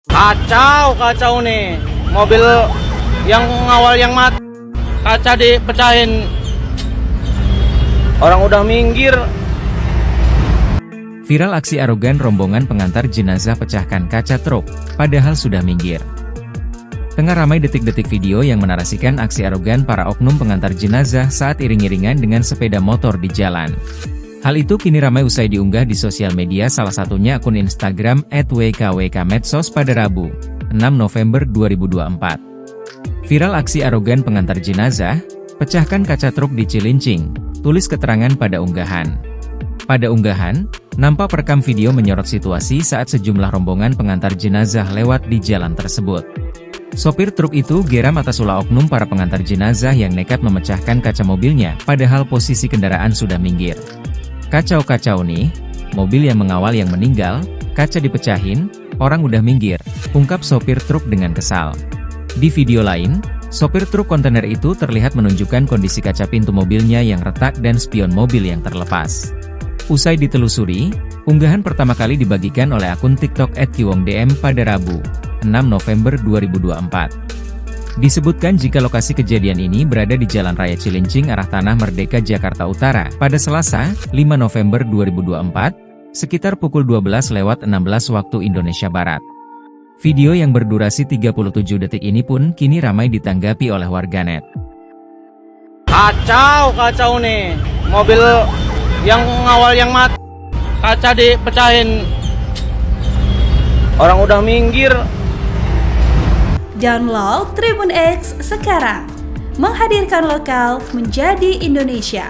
Kacau nih. Mobil yang awal yang mati, kaca dipecahin. Orang udah minggir. Viral aksi arogan rombongan pengantar jenazah pecahkan kaca truk, padahal sudah minggir. Tengah ramai detik-detik video yang menarasikan aksi arogan para oknum pengantar jenazah saat iring-iringan dengan sepeda motor di jalan. Hal itu kini ramai usai diunggah di sosial media, salah satunya akun Instagram @wkwkmedsos pada Rabu, 6 November 2024. Viral aksi arogan pengantar jenazah, pecahkan kaca truk di Cilincing, tulis keterangan pada unggahan. Pada unggahan, nampak perekam video menyorot situasi saat sejumlah rombongan pengantar jenazah lewat di jalan tersebut. Sopir truk itu geram atas ulah oknum para pengantar jenazah yang nekat memecahkan kaca mobilnya, padahal posisi kendaraan sudah minggir. Kacau nih, mobil yang mengawal yang meninggal, kaca dipecahin, orang udah minggir, ungkap sopir truk dengan kesal. Di video lain, sopir truk kontainer itu terlihat menunjukkan kondisi kaca pintu mobilnya yang retak dan spion mobil yang terlepas. Usai ditelusuri, unggahan pertama kali dibagikan oleh akun TikTok @kiwongdm pada Rabu, 6 November 2024. Disebutkan jika lokasi kejadian ini berada di Jalan Raya Cilincing arah Tanah Merdeka Jakarta Utara pada Selasa, 5 November 2024, sekitar pukul 12:16 waktu Indonesia Barat. Video yang berdurasi 37 detik ini pun kini ramai ditanggapi oleh warganet. Kacau nih. Mobil yang awal yang mati, kaca dipecahin. Orang udah minggir. Download Tribun X sekarang, menghadirkan lokal menjadi Indonesia.